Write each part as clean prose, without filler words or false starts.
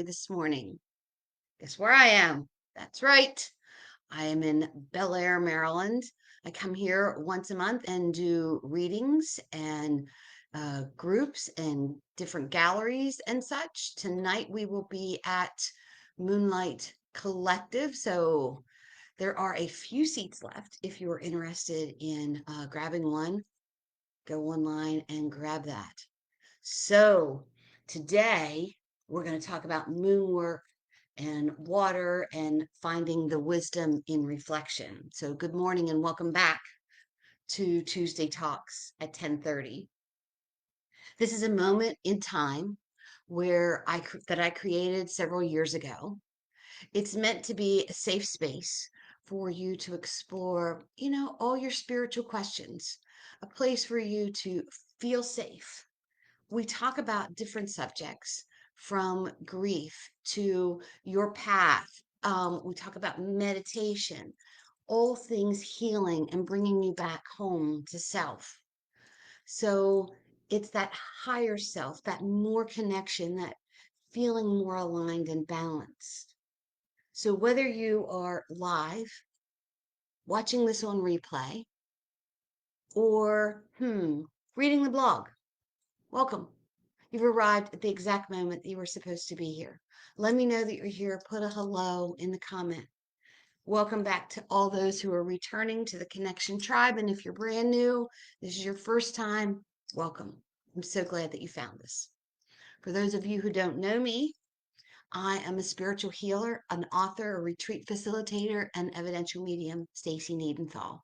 this morning? Guess where I am? That's right. I am in Bel Air, Maryland. I come here once a month and do readings and groups and different galleries and such. Tonight we will be at Moonlight Collective. So there are a few seats left. If you're interested in grabbing one, go online and grab that. So today we're going to talk about moon work and water and finding the wisdom in reflection. So good morning and welcome back to Tuesday Talks at 10:30. This is a moment in time where I created several years ago. It's meant to be a safe space for you to explore, all your spiritual questions, a place for you to feel safe. We talk about different subjects from grief to your path. We talk about meditation, all things healing and bringing you back home to self. So it's that higher self, that more connection, that feeling more aligned and balanced. So whether you are live, watching this on replay, or reading the blog, welcome. You've arrived at the exact moment that you were supposed to be here. Let me know that you're here. Put a hello in the comment. Welcome back to all those who are returning to the Connection Tribe. And if you're brand new, this is your first time, welcome. I'm so glad that you found us. For those of you who don't know me, I am a spiritual healer, an author, a retreat facilitator, and evidential medium, Stacy Needenthal.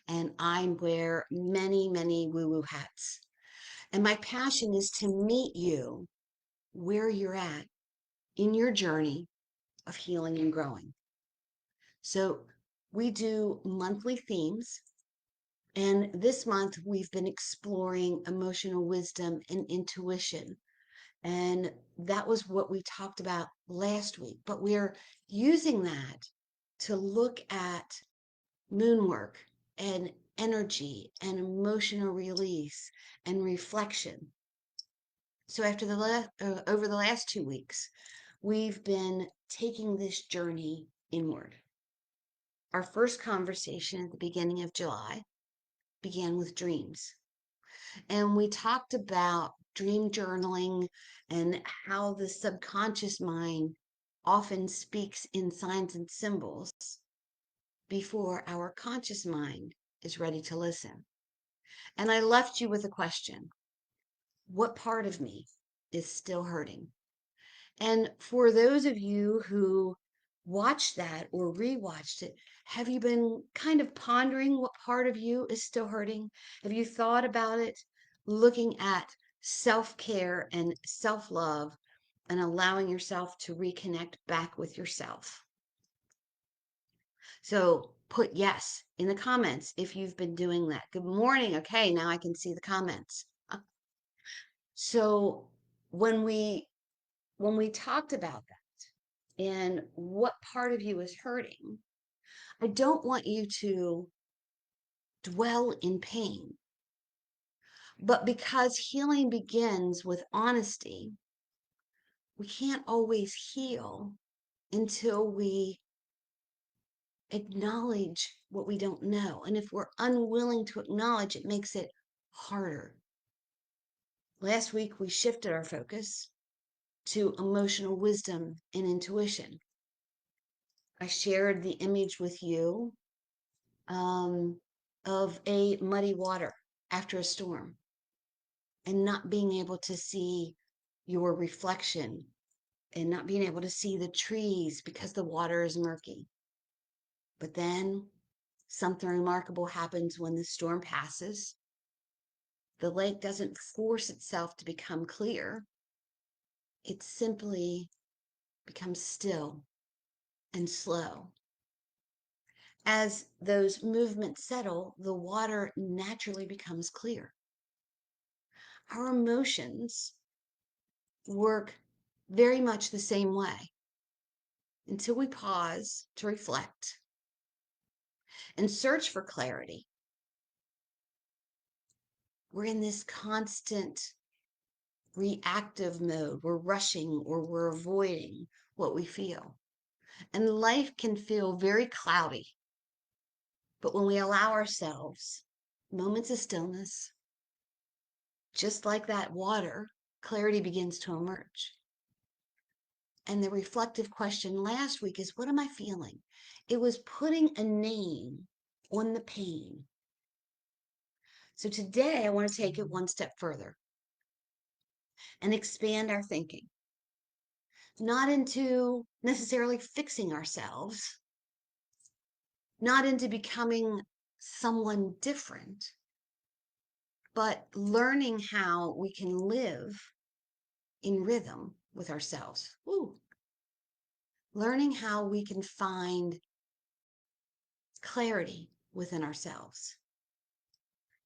And I wear many, many woo-woo hats. And my passion is to meet you where you're at in your journey of healing and growing. So we do monthly themes. And this month we've been exploring emotional wisdom and intuition. And that was what we talked about last week. But we're using that to look at moon work and energy and emotional release and reflection. So over the last 2 weeks, we've been taking this journey inward. Our first conversation at the beginning of July began with dreams. And we talked about dream journaling and how the subconscious mind often speaks in signs and symbols before our conscious mind is ready to listen. And I left you with a question. What part of me is still hurting? And for those of you who watched that or rewatched it, have you been kind of pondering what part of you is still hurting? Have you thought about it, looking at self-care and self-love and allowing yourself to reconnect back with yourself? So put yes in the comments if you've been doing that. Good morning. Okay, now I can see the comments. So when we talked about that and what part of you is hurting, I don't want you to dwell in pain. But because healing begins with honesty, we can't always heal until we acknowledge what we don't know. And if we're unwilling to acknowledge, it makes it harder. Last week, we shifted our focus to emotional wisdom and intuition. I shared the image with you of a muddy water after a storm and not being able to see your reflection and not being able to see the trees because the water is murky. But then something remarkable happens when the storm passes. The lake doesn't force itself to become clear. It simply becomes still and slow. As those movements settle, the water naturally becomes clear. Our emotions work very much the same way until we pause to reflect and search for clarity. We're in this constant reactive mode. We're rushing or we're avoiding what we feel. And life can feel very cloudy. But when we allow ourselves moments of stillness, just like that water, clarity begins to emerge. And the reflective question last week is, what am I feeling? It was putting a name on the pain. So today I want to take it one step further and expand our thinking, not into necessarily fixing ourselves, not into becoming someone different, but learning how we can live in rhythm with ourselves. Ooh. Learning how we can find clarity within ourselves.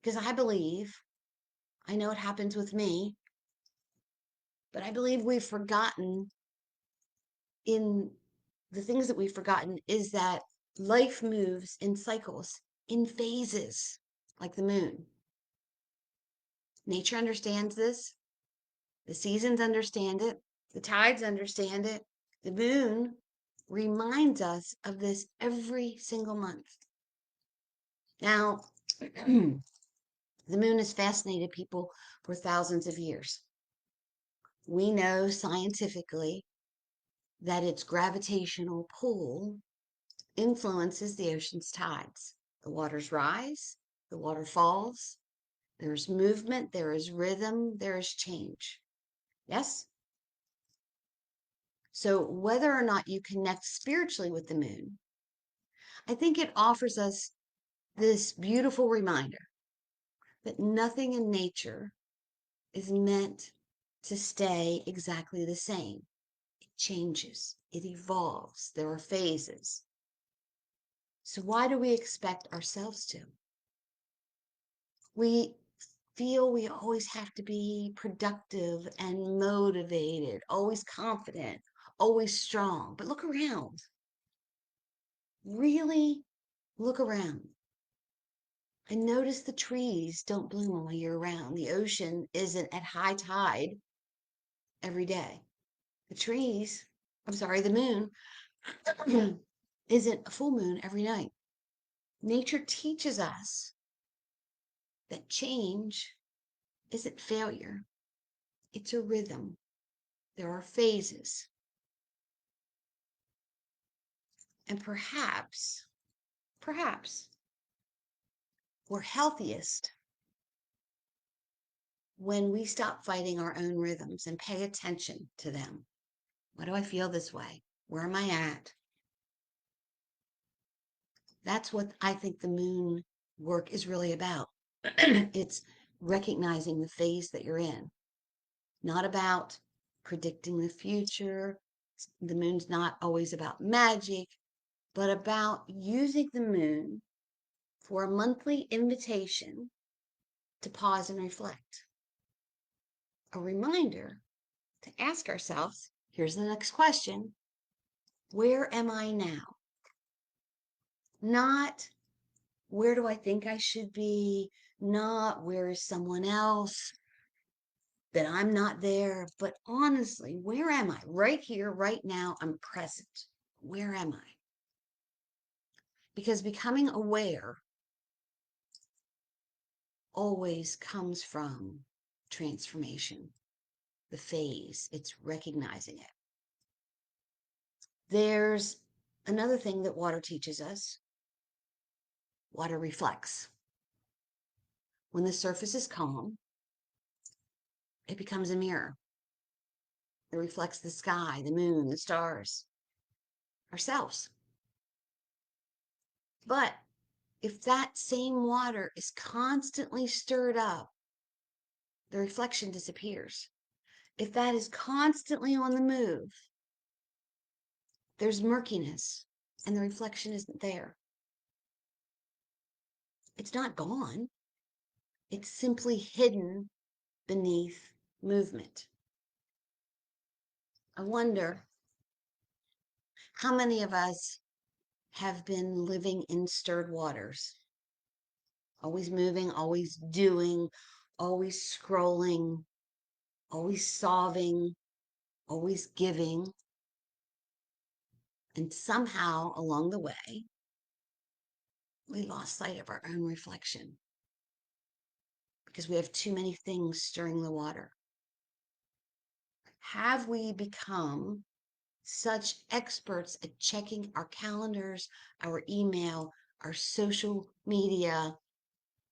Because I know it happens with me, but I believe we've forgotten in the things that we've forgotten is that life moves in cycles, in phases, like the moon. Nature understands this. The seasons understand it. The tides understand it. The moon reminds us of this every single month. Now, the moon has fascinated people for thousands of years. We know scientifically that its gravitational pull influences the ocean's tides. The waters rise, the water falls, there's movement, there is rhythm, there is change. Yes? So, whether or not you connect spiritually with the moon, I think it offers us this beautiful reminder that nothing in nature is meant to stay exactly the same. It changes, it evolves, there are phases. So, why do we expect ourselves to? We feel we always have to be productive and motivated, always confident, always strong. But look around. Really look around. And notice the trees don't bloom all year round. The ocean isn't at high tide every day. The moon isn't a full moon every night. Nature teaches us that change isn't failure, it's a rhythm. There are phases. And perhaps we're healthiest when we stop fighting our own rhythms and pay attention to them. Why do I feel this way? Where am I at? That's what I think the moon work is really about. It's recognizing the phase that you're in, not about predicting the future. The moon's not always about magic, but about using the moon for a monthly invitation to pause and reflect. A reminder to ask ourselves, here's the next question: where am I now? Not where do I think I should be? Not where is someone else? That I'm not there. But honestly, where am I? Right here, right now, I'm present. Where am I? Because becoming aware always comes from transformation, the phase, it's recognizing it. There's another thing that water teaches us. Water reflects. When the surface is calm, it becomes a mirror. It reflects the sky, the moon, the stars, ourselves. But if that same water is constantly stirred up, the reflection disappears. If that is constantly on the move, there's murkiness and the reflection isn't there. It's not gone. It's simply hidden beneath movement. I wonder how many of us have been living in stirred waters, always moving, always doing, always scrolling, always solving, always giving. And somehow along the way, we lost sight of our own reflection because we have too many things stirring the water. Have we become such experts at checking our calendars, our email, our social media,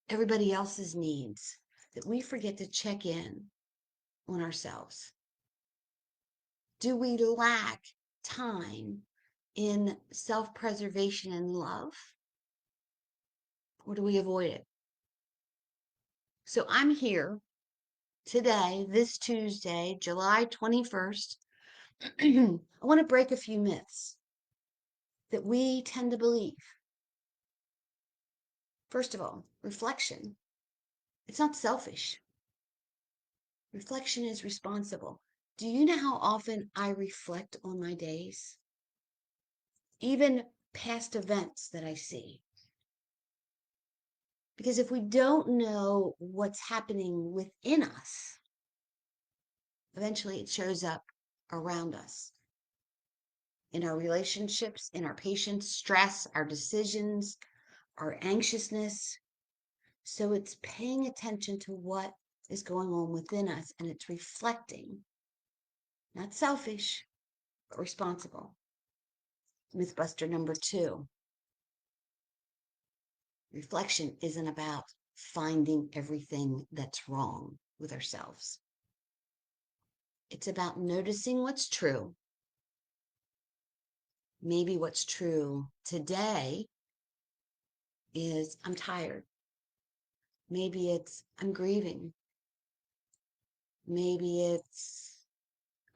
everybody else's needs, that we forget to check in on ourselves? Do we lack time in self-preservation and love, or do we avoid it? So I'm here today, this Tuesday, July 21st. I want to break a few myths that we tend to believe. First of all, reflection. It's not selfish. Reflection is responsible. Do you know how often I reflect on my days? Even past events that I see. Because if we don't know what's happening within us, eventually it shows up around us. In our relationships, in our patience, stress, our decisions, our anxiousness. So it's paying attention to what is going on within us, and it's reflecting, not selfish, but responsible. Mythbuster number 2. Reflection isn't about finding everything that's wrong with ourselves. It's about noticing what's true. Maybe what's true today is I'm tired. Maybe it's I'm grieving. Maybe it's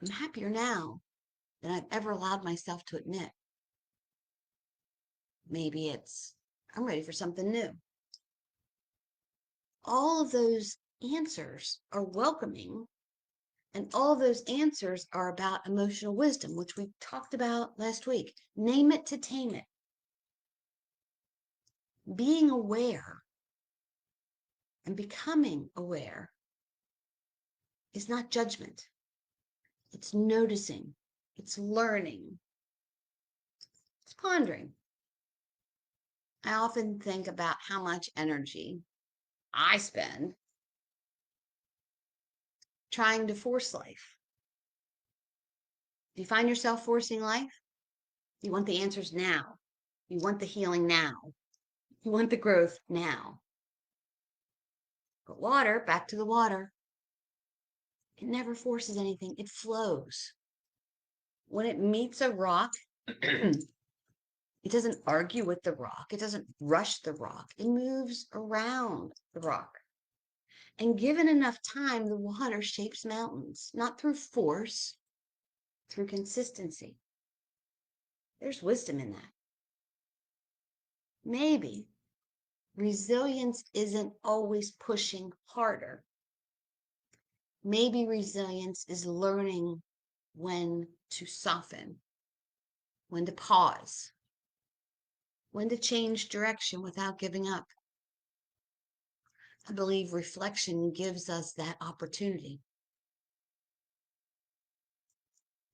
I'm happier now than I've ever allowed myself to admit. Maybe it's I'm ready for something new. All of those answers are welcoming, and all of those answers are about emotional wisdom, which we talked about last week. Name it to tame it. Being aware and becoming aware is not judgment. It's noticing. It's learning. It's pondering. I often think about how much energy I spend trying to force life. Do you find yourself forcing life? You want the answers now. You want the healing now. You want the growth now. But water, back to the water, it never forces anything. It flows. When it meets a rock, it doesn't argue with the rock. It doesn't rush the rock. It moves around the rock. And given enough time, the water shapes mountains, not through force, through consistency. There's wisdom in that. Maybe resilience isn't always pushing harder. Maybe resilience is learning when to soften, when to pause, when to change direction without giving up. I believe reflection gives us that opportunity.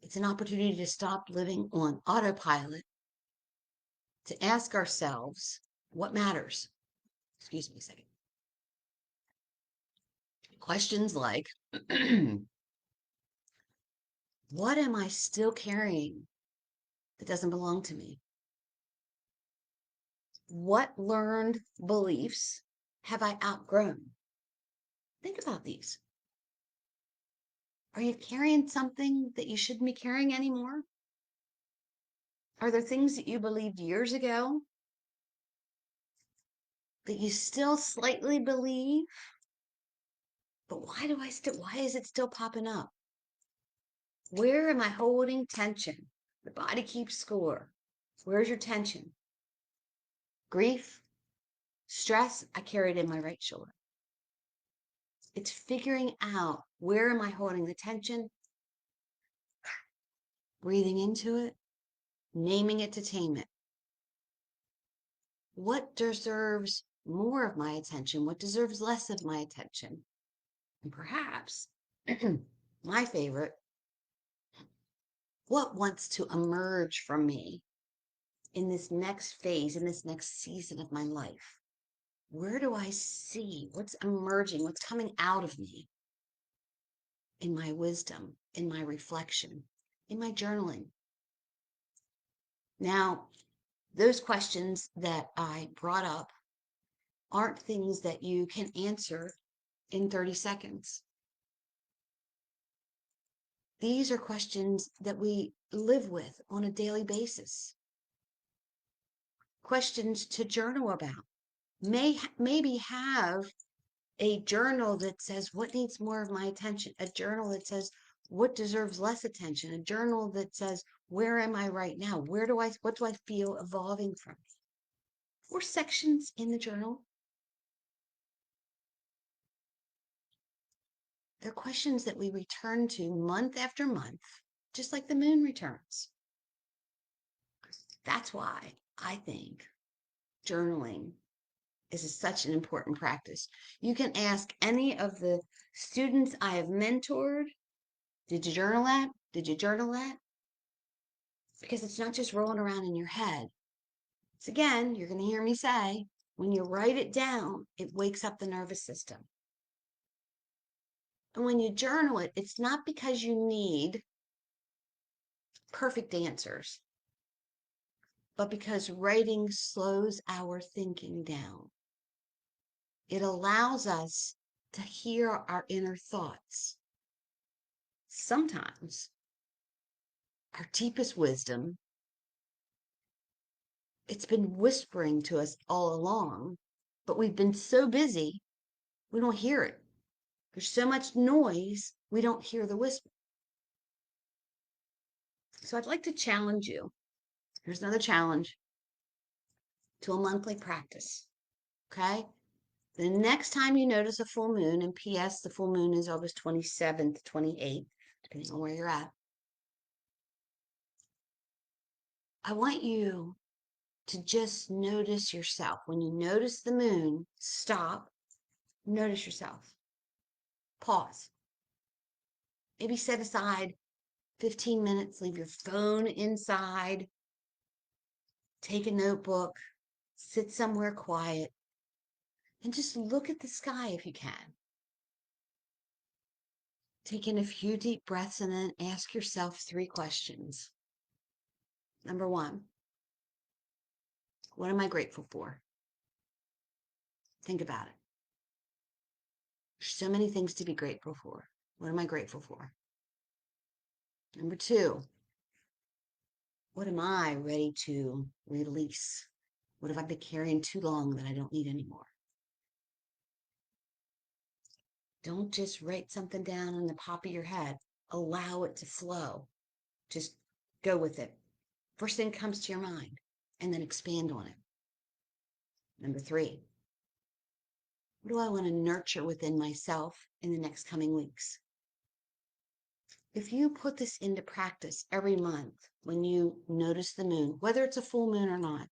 It's an opportunity to stop living on autopilot, to ask ourselves what matters. Excuse me a second. Questions like, what am I still carrying that doesn't belong to me? What learned beliefs have I outgrown? Think about these. Are you carrying something that you shouldn't be carrying anymore? Are there things that you believed years ago that you still slightly believe? But why is it still popping up? Where am I holding tension? The body keeps score. Where's your tension? Grief, stress, I carry it in my right shoulder. It's figuring out where am I holding the tension, breathing into it, naming it to tame it. What deserves more of my attention? What deserves less of my attention? And perhaps My favorite, what wants to emerge from me in this next phase, in this next season of my life? Where do I see what's emerging, what's coming out of me in my wisdom, in my reflection, in my journaling? Now, those questions that I brought up aren't things that you can answer in 30 seconds. These are questions that we live with on a daily basis. Questions to journal about. Maybe have a journal that says what needs more of my attention, a journal that says what deserves less attention, a journal that says where am I right now? What do I feel evolving from? Or sections in the journal. They're questions that we return to month after month, just like the moon returns. That's why I think journaling is such an important practice. You can ask any of the students I have mentored, did you journal that? Did you journal that? Because it's not just rolling around in your head. It's again, you're going to hear me say, when you write it down, it wakes up the nervous system. And when you journal it, it's not because you need perfect answers, but because writing slows our thinking down. It allows us to hear our inner thoughts. Sometimes our deepest wisdom, it's been whispering to us all along, but we've been so busy, we don't hear it. There's so much noise, we don't hear the whisper. So I'd like to challenge you. Here's another challenge to a monthly practice. Okay? The next time you notice a full moon, and P.S., the full moon is August 27th, 28th, depending on where you're at. I want you to just notice yourself. When you notice the moon, stop, notice yourself. Pause. Maybe set aside 15 minutes, leave your phone inside, take a notebook, sit somewhere quiet, and just look at the sky if you can. Take in a few deep breaths and then ask yourself 3 questions. Number 1, what am I grateful for? Think about it. There's so many things to be grateful for. What am I grateful for? Number 2, what am I ready to release? What have I been carrying too long that I don't need anymore? Don't just write something down in the top of your head. Allow it to flow. Just go with it. First thing comes to your mind, and then expand on it. Number 3, what do I want to nurture within myself in the next coming weeks? If you put this into practice every month when you notice the moon, whether it's a full moon or not,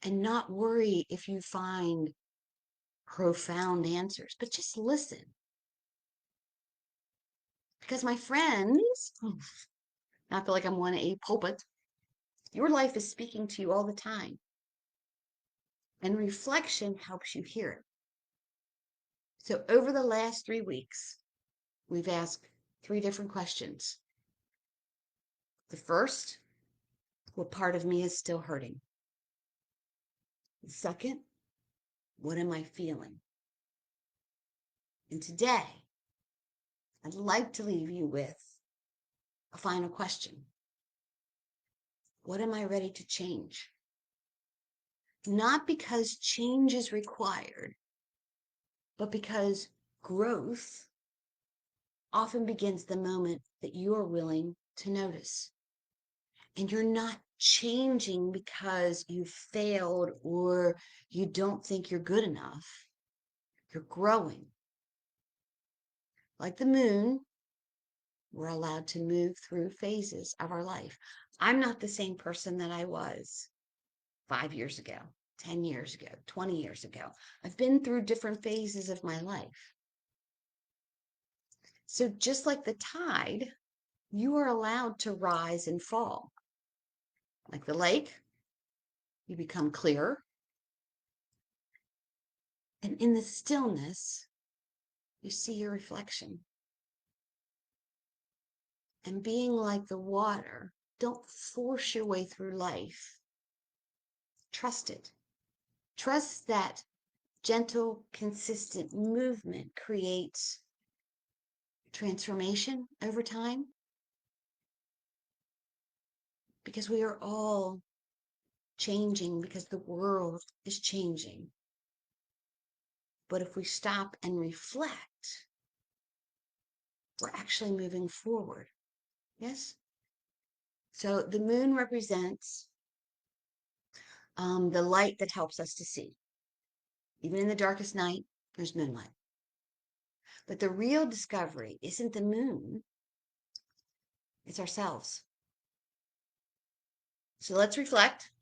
and not worry if you find profound answers, but just listen. Because my friends, I feel like I'm on a pulpit, your life is speaking to you all the time. And reflection helps you hear it. So over the last 3 weeks, we've asked 3 different questions. The first, what part of me is still hurting? The second, what am I feeling? And today, I'd like to leave you with a final question. What am I ready to change? Not because change is required, but because growth often begins the moment that you're willing to notice. And you're not changing because you failed or you don't think you're good enough. You're growing. Like the moon, we're allowed to move through phases of our life. I'm not the same person that I was 5 years ago, 10 years ago, 20 years ago. I've been through different phases of my life. So just like the tide, you are allowed to rise and fall. Like the lake, you become clearer. And in the stillness, you see your reflection. And being like the water, don't force your way through life. Trust it. Trust that gentle, consistent movement creates transformation over time because we are all changing because the world is changing. But if we stop and reflect, we're actually moving forward. Yes? So the moon represents the light that helps us to see. Even in the darkest night, there's moonlight. But the real discovery isn't the moon, it's ourselves. So let's reflect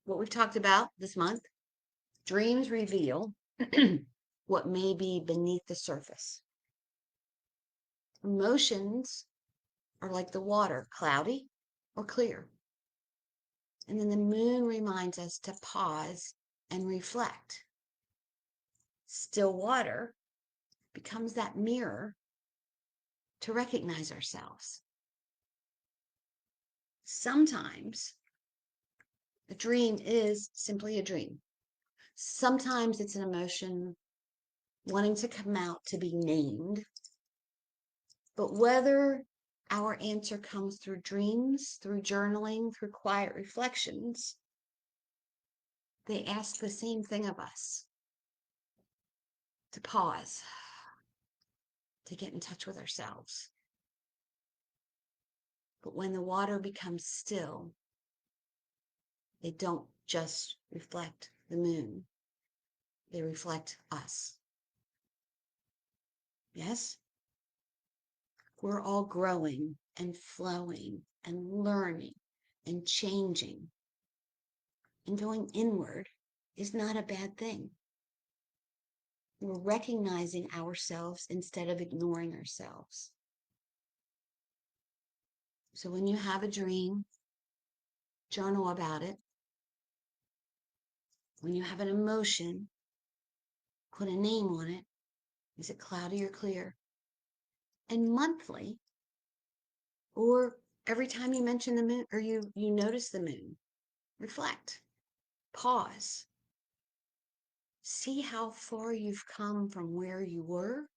what we've talked about this month. Dreams reveal what may be beneath the surface. Emotions are like the water, cloudy or clear. And then the moon reminds us to pause and reflect. Still water becomes that mirror to recognize ourselves. Sometimes a dream is simply a dream. Sometimes it's an emotion wanting to come out to be named. But whether our answer comes through dreams, through journaling, through quiet reflections, they ask the same thing of us: to pause, to get in touch with ourselves. But when the water becomes still, they don't just reflect the moon, they reflect us. Yes? We're all growing and flowing and learning and changing. And going inward is not a bad thing. We're recognizing ourselves instead of ignoring ourselves. So when you have a dream, journal about it. When you have an emotion, put a name on it. Is it cloudy or clear? And monthly, or every time you mention the moon or you notice the moon, reflect, pause, see how far you've come from where you were,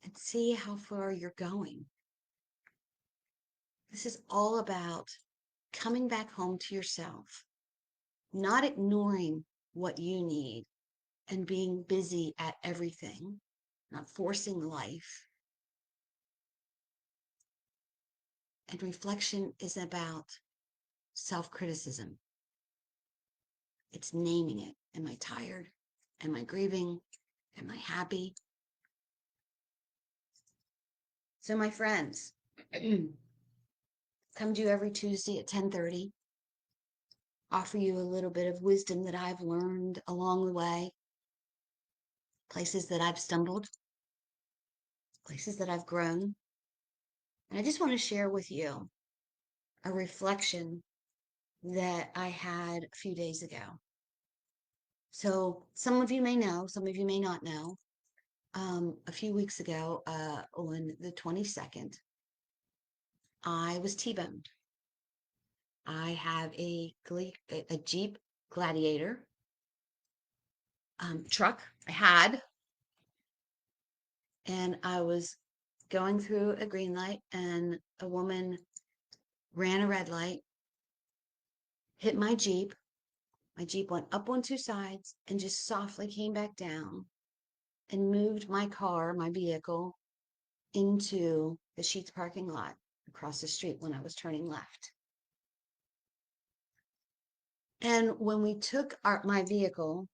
and see how far you're going. This is all about coming back home to yourself, not ignoring what you need and being busy at everything, not forcing life. And reflection is about self-criticism. It's naming it. Am I tired? Am I grieving? Am I happy? So my friends, come to you every Tuesday at 10:30, offer you a little bit of wisdom that I've learned along the way, places that I've stumbled, places that I've grown. And I just want to share with you a reflection that I had a few days ago. So some of you may know, some of you may not know. A few weeks ago, on the 22nd, I was T-boned. I have a Jeep Gladiator truck. I had, and I was going through a green light, and a woman ran a red light, hit my Jeep. My Jeep went up on two sides and just softly came back down and moved my car, my vehicle, into the Sheetz parking lot across the street when I was turning left. And when we took my vehicle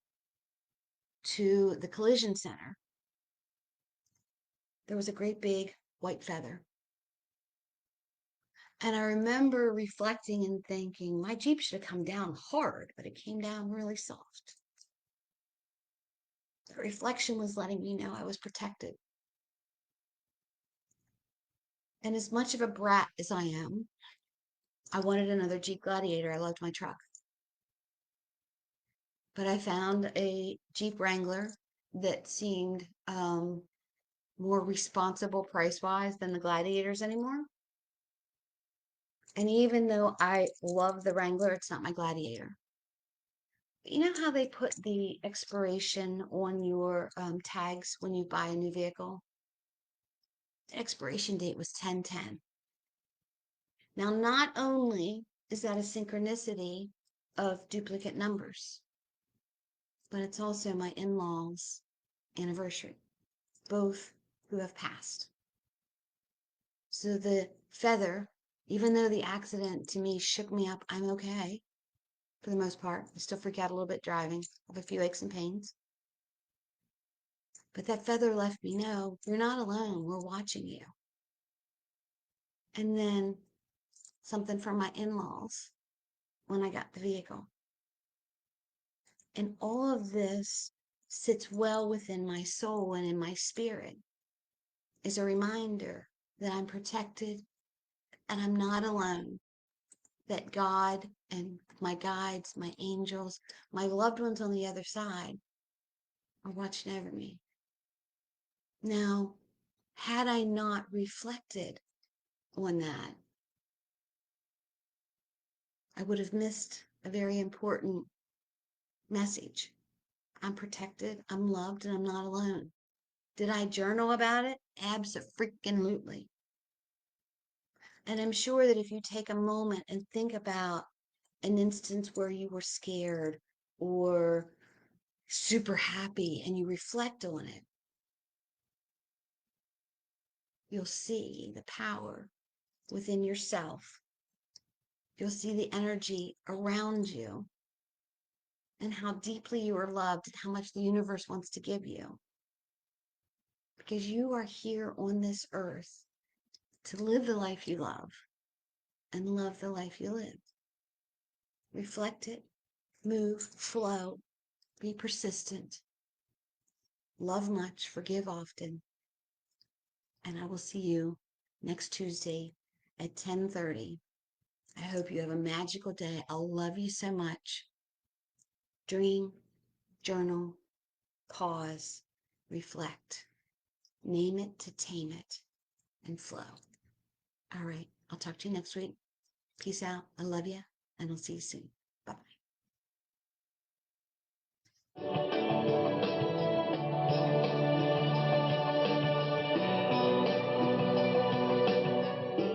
to the collision center, there was a great big white feather. And I remember reflecting and thinking, my Jeep should have come down hard, but it came down really soft. The reflection was letting me know I was protected. And as much of a brat as I am, I wanted another Jeep Gladiator. I loved my truck. But I found a Jeep Wrangler that seemed more responsible price wise than the Gladiators anymore. And even though I love the Wrangler, it's not my Gladiator. You know how they put the expiration on your tags when you buy a new vehicle? The expiration date was 10/10. Now, not only is that a synchronicity of duplicate numbers, but it's also my in-laws' anniversary, both who have passed. So the feather, even though the accident to me shook me up, I'm okay for the most part. I still freak out a little bit driving. I have a few aches and pains. But that feather let me know you're not alone. We're watching you. And then something from my in-laws when I got the vehicle. And all of this sits well within my soul and in my spirit is a reminder that I'm protected and I'm not alone, that God and my guides, my angels, my loved ones on the other side are watching over me. Now, had I not reflected on that, I would have missed a very important message. I'm protected, I'm loved, and I'm not alone. Did I journal about it? Abso-freaking-lutely. And I'm sure that if you take a moment and think about an instance where you were scared or super happy and you reflect on it, you'll see the power within yourself. You'll see the energy around you and how deeply you are loved and how much the universe wants to give you. Because you are here on this earth to live the life you love and love the life you live. Reflect it, move, flow, be persistent, love much, forgive often. And I will see you next Tuesday at 10:30. I hope you have a magical day. I love you so much. Dream, journal, pause, reflect. Name it to tame it and flow. All right. I'll talk to you next week. Peace out. I love you, and I'll see you soon.